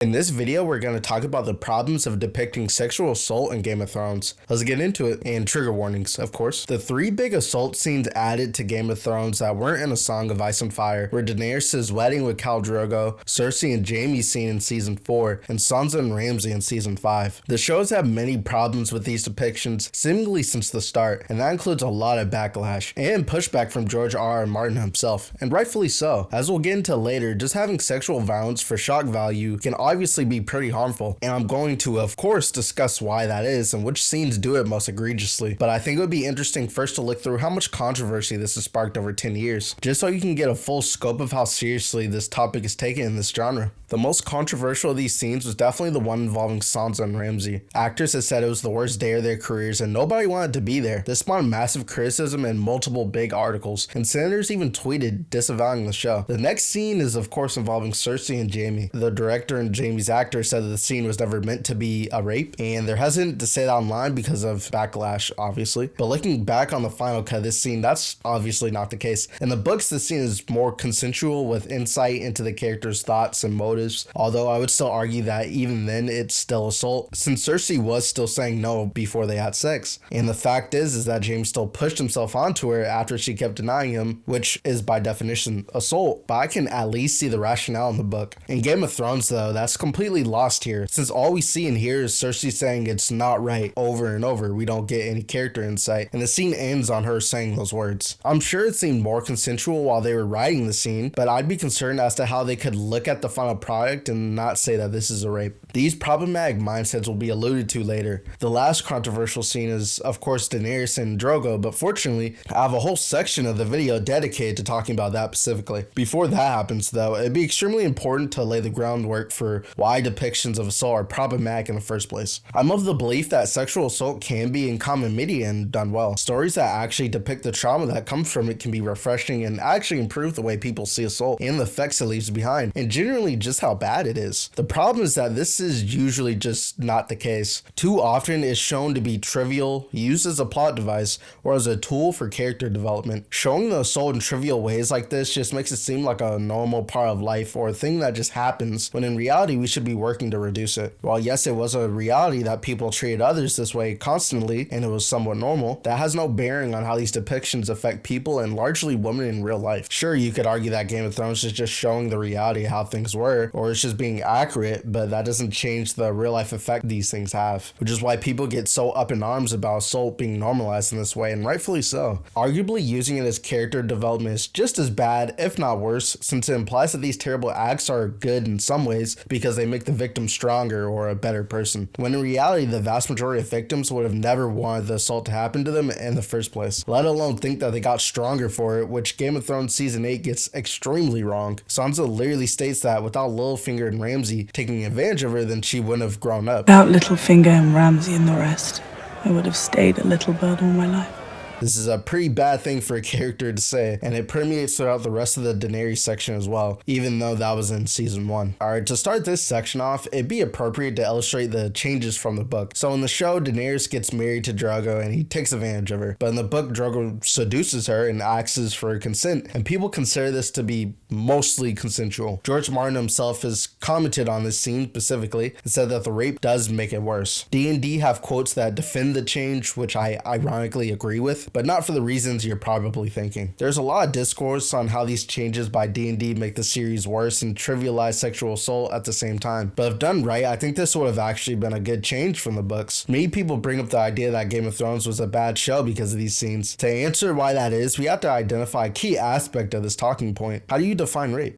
In this video, we're going to talk about the problems of depicting sexual assault in Game of Thrones. Let's get into it, and trigger warnings, of course. The three big assault scenes added to Game of Thrones that weren't in A Song of Ice and Fire were Daenerys' wedding with Khal Drogo, Cersei and Jaime's scene in Season 4, and Sansa and Ramsay in Season 5. The shows have many problems with these depictions, seemingly since the start, and that includes a lot of backlash, and pushback from George R.R. Martin himself, and rightfully so. As we'll get into later, just having sexual violence for shock value can obviously be pretty harmful, and I'm going to of course discuss why that is and which scenes do it most egregiously, but I think it would be interesting first to look through how much controversy this has sparked over 10 years, just so you can get a full scope of how seriously this topic is taken in this genre. The most controversial of these scenes was definitely the one involving Sansa and Ramsay. Actors have said it was the worst day of their careers and nobody wanted to be there. This spawned massive criticism and multiple big articles, and senators even tweeted disavowing the show. The next scene is of course involving Cersei and Jaime. The director and Jaime's actor said that the scene was never meant to be a rape, and they're hesitant to say that online because of backlash, obviously. But looking back on the final cut of this scene, that's obviously not the case. In the books, this scene is more consensual with insight into the character's thoughts and motives, although I would still argue that even then it's still assault, since Cersei was still saying no before they had sex. And the fact is that Jaime still pushed himself onto her after she kept denying him, which is by definition assault, but I can at least see the rationale in the book. In Game of Thrones though, that's completely lost here, since all we see and hear is Cersei saying it's not right over and over. We don't get any character insight, and the scene ends on her saying those words. I'm sure it seemed more consensual while they were writing the scene, but I'd be concerned as to how they could look at the final product and not say that this is a rape. These problematic mindsets will be alluded to later. The last controversial scene is of course Daenerys and Drogo, but fortunately I have a whole section of the video dedicated to talking about that specifically. Before that happens though, it'd be extremely important to lay the groundwork for why depictions of assault are problematic in the first place. I'm of the belief that sexual assault can be in common media and done well. Stories that actually depict the trauma that comes from it can be refreshing and actually improve the way people see assault and the effects it leaves behind, and generally just how bad it is. The problem is that this is usually just not the case. Too often it's shown to be trivial, used as a plot device, or as a tool for character development. Showing the assault in trivial ways like this just makes it seem like a normal part of life or a thing that just happens, when in reality we should be working to reduce it. While yes, it was a reality that people treated others this way constantly and it was somewhat normal, that has no bearing on how these depictions affect people and largely women in real life. Sure, you could argue that Game of Thrones is just showing the reality of how things were, or it's just being accurate, but that doesn't change the real life effect these things have, which is why people get so up in arms about assault being normalized in this way, and rightfully so. Arguably using it as character development is just as bad, if not worse, since it implies that these terrible acts are good in some ways because they make the victim stronger or a better person, when in reality the vast majority of victims would have never wanted the assault to happen to them in the first place, let alone think that they got stronger for it, which Game of Thrones Season 8 gets extremely wrong. Sansa literally states that without Littlefinger and Ramsay taking advantage of her, then she wouldn't have grown up. Without Littlefinger and Ramsay and the rest, I would have stayed a little bird all my life. This is a pretty bad thing for a character to say, and it permeates throughout the rest of the Daenerys section as well, even though that was in Season 1. Alright, to start this section off, it'd be appropriate to illustrate the changes from the book. So in the show, Daenerys gets married to Drogo and he takes advantage of her, but in the book, Drogo seduces her and asks for consent, and people consider this to be mostly consensual. George Martin himself has commented on this scene specifically and said that the rape does make it worse. D&D have quotes that defend the change, which I ironically agree with, but not for the reasons you're probably thinking. There's a lot of discourse on how these changes by D&D make the series worse and trivialize sexual assault at the same time, but if done right, I think this would have actually been a good change from the books. Many people bring up the idea that Game of Thrones was a bad show because of these scenes. To answer why that is, we have to identify a key aspect of this talking point. How do you define rape?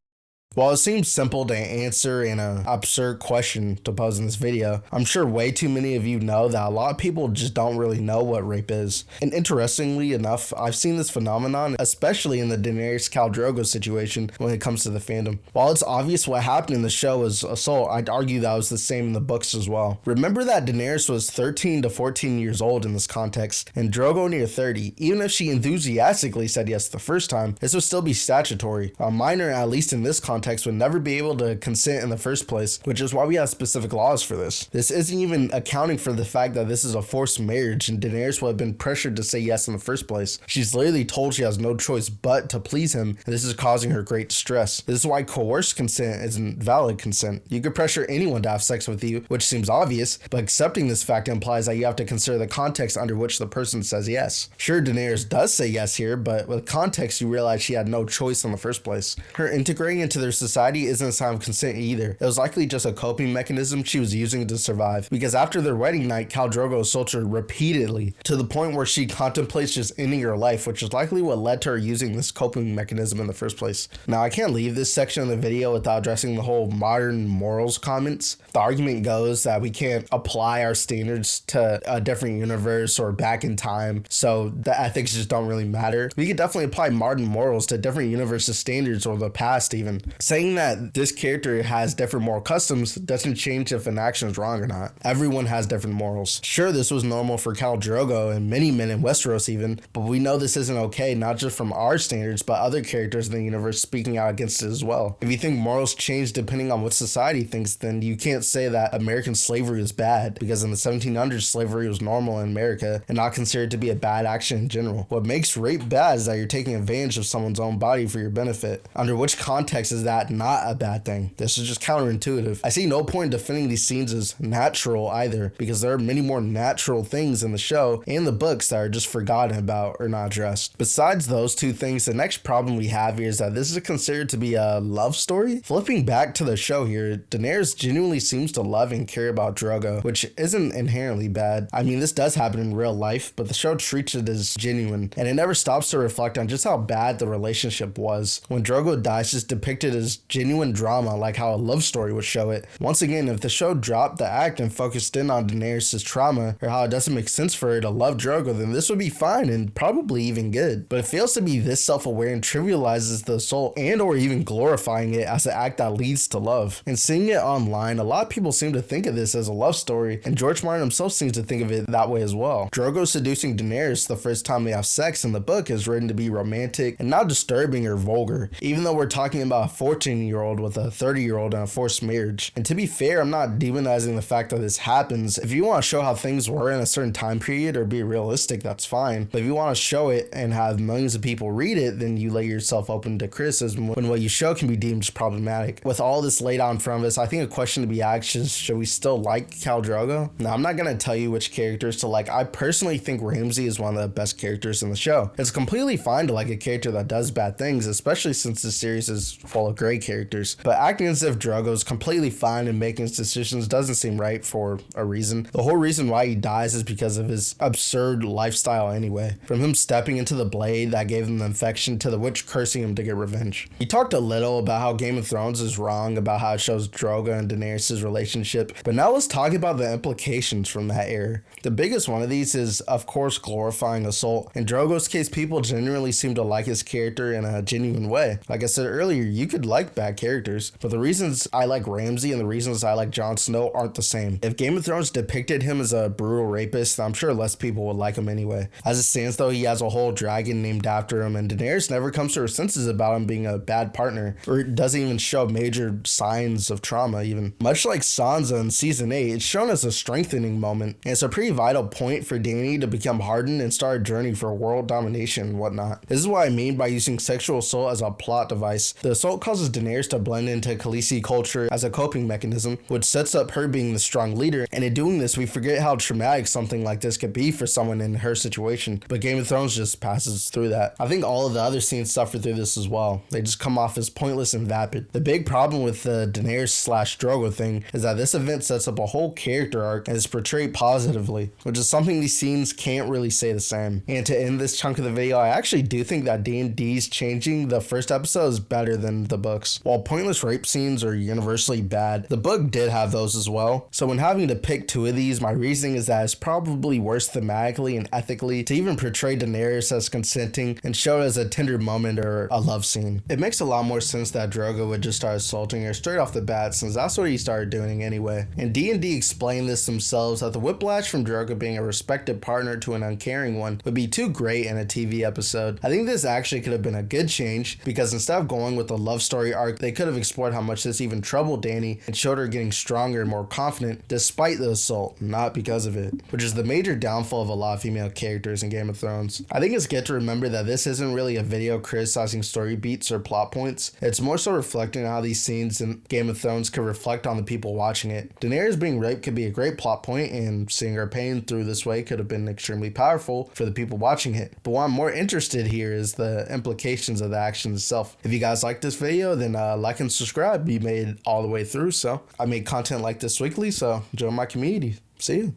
While it seems simple to answer and an absurd question to pose in this video, I'm sure way too many of you know that a lot of people just don't really know what rape is. And interestingly enough, I've seen this phenomenon, especially in the Daenerys Khal Drogo situation when it comes to the fandom. While it's obvious what happened in the show was assault, I'd argue that was the same in the books as well. Remember that Daenerys was 13 to 14 years old in this context, and Drogo near 30. Even if she enthusiastically said yes the first time, this would still be statutory. A minor, at least in this context, context would never be able to consent in the first place, which is why we have specific laws for this. This isn't even accounting for the fact that this is a forced marriage and Daenerys would have been pressured to say yes in the first place. She's literally told she has no choice but to please him, and this is causing her great stress. This is why coerced consent isn't valid consent. You could pressure anyone to have sex with you, which seems obvious, but accepting this fact implies that you have to consider the context under which the person says yes. Sure, Daenerys does say yes here, but with context you realize she had no choice in the first place. Her integrating into their society isn't a sign of consent either. It was likely just a coping mechanism she was using to survive, because after their wedding night, Khal Drogo assaults her repeatedly, to the point where she contemplates just ending her life, which is likely what led to her using this coping mechanism in the first place. Now, I can't leave this section of the video without addressing the whole modern morals comments. The argument goes that we can't apply our standards to a different universe or back in time, so the ethics just don't really matter. We could definitely apply modern morals to different universes' standards or the past even. Saying that this character has different moral customs doesn't change if an action is wrong or not. Everyone has different morals. Sure, this was normal for Khal Drogo and many men in Westeros even, but we know this isn't okay, not just from our standards, but other characters in the universe speaking out against it as well. If you think morals change depending on what society thinks, then you can't say that American slavery is bad, because in the 1700s slavery was normal in America and not considered to be a bad action in general. What makes rape bad is that you're taking advantage of someone's own body for your benefit. Under which context is that not a bad thing? This is just counterintuitive. I see no point in defending these scenes as natural either, because there are many more natural things in the show and the books that are just forgotten about or not addressed. Besides those two things, the next problem we have here is that this is considered to be a love story. Flipping back to the show here, Daenerys genuinely seems to love and care about Drogo, which isn't inherently bad. I mean, this does happen in real life, but the show treats it as genuine, and it never stops to reflect on just how bad the relationship was. When Drogo dies, it's depicted as genuine drama, like how a love story would show it. Once again, if the show dropped the act and focused in on Daenerys' trauma, or how it doesn't make sense for her to love Drogo, then this would be fine and probably even good. But it fails to be this self-aware and trivializes the assault and or even glorifying it as an act that leads to love. And seeing it online, a lot of people seem to think of this as a love story, and George Martin himself seems to think of it that way as well. Drogo seducing Daenerys the first time they have sex in the book is written to be romantic and not disturbing or vulgar, even though we're talking about a 14-year-old with a 30-year-old in a forced marriage. And to be fair, I'm not demonizing the fact that this happens. If you want to show how things were in a certain time period or be realistic, that's fine. But if you want to show it and have millions of people read it, then you lay yourself open to criticism when what you show can be deemed problematic. With all this laid out in front of us, I think a question to be asked is, should we still like Khal Drogo? Now, I'm not going to tell you which characters to like. I personally think Ramsay is one of the best characters in the show. It's completely fine to like a character that does bad things, especially since the series is full of great characters. But acting as if Drogo is completely fine and making his decisions doesn't seem right for a reason. The whole reason why he dies is because of his absurd lifestyle anyway. From him stepping into the blade that gave him the infection to the witch cursing him to get revenge. He talked a little about how Game of Thrones is wrong, about how it shows Drogo and Daenerys' relationship, but now let's talk about the implications from that error. The biggest one of these is, of course, glorifying assault. In Drogo's case, people generally seem to like his character in a genuine way. Like I said earlier, you could like bad characters, but the reasons I like Ramsay and the reasons I like Jon Snow aren't the same. If Game of Thrones depicted him as a brutal rapist, I'm sure less people would like him anyway. As it stands though, he has a whole dragon named after him, and Daenerys never comes to her senses about him being a bad partner, or doesn't even show major signs of trauma even. Much like Sansa in season 8, it's shown as a strengthening moment, and it's a pretty vital point for Dany to become hardened and start a journey for world domination and whatnot. This is what I mean by using sexual assault as a plot device. The assault causes Daenerys to blend into Khaleesi culture as a coping mechanism, which sets up her being the strong leader, and in doing this we forget how traumatic something like this could be for someone in her situation, but Game of Thrones just passes through that. I think all of the other scenes suffer through this as well. They just come off as pointless and vapid. The big problem with the Daenerys/Drogo thing is that this event sets up a whole character arc and is portrayed positively, which is something these scenes can't really say the same. And to end this chunk of the video, I actually do think that D&D's changing the first episode is better than the books. While pointless rape scenes are universally bad, the book did have those as well. So when having to pick two of these, my reasoning is that it's probably worse thematically and ethically to even portray Daenerys as consenting and show it as a tender moment or a love scene. It makes a lot more sense that Drogo would just start assaulting her straight off the bat, since that's what he started doing anyway. And D&D explained this themselves, that the whiplash from Drogo being a respected partner to an uncaring one would be too great in a TV episode. I think this actually could have been a good change, because instead of going with the love story story arc, they could have explored how much this even troubled Dany and showed her getting stronger and more confident despite the assault, not because of it, which is the major downfall of a lot of female characters in Game of Thrones. I think it's good to remember that this isn't really a video criticizing story beats or plot points. It's more so reflecting on how these scenes in Game of Thrones could reflect on the people watching it. Daenerys being raped could be a great plot point, and seeing her pain through this way could have been extremely powerful for the people watching it. But what I'm more interested here is the implications of the action itself. If you guys like this video, then like and subscribe. You made it all the way through, so I make content like this weekly, so join my community. See you.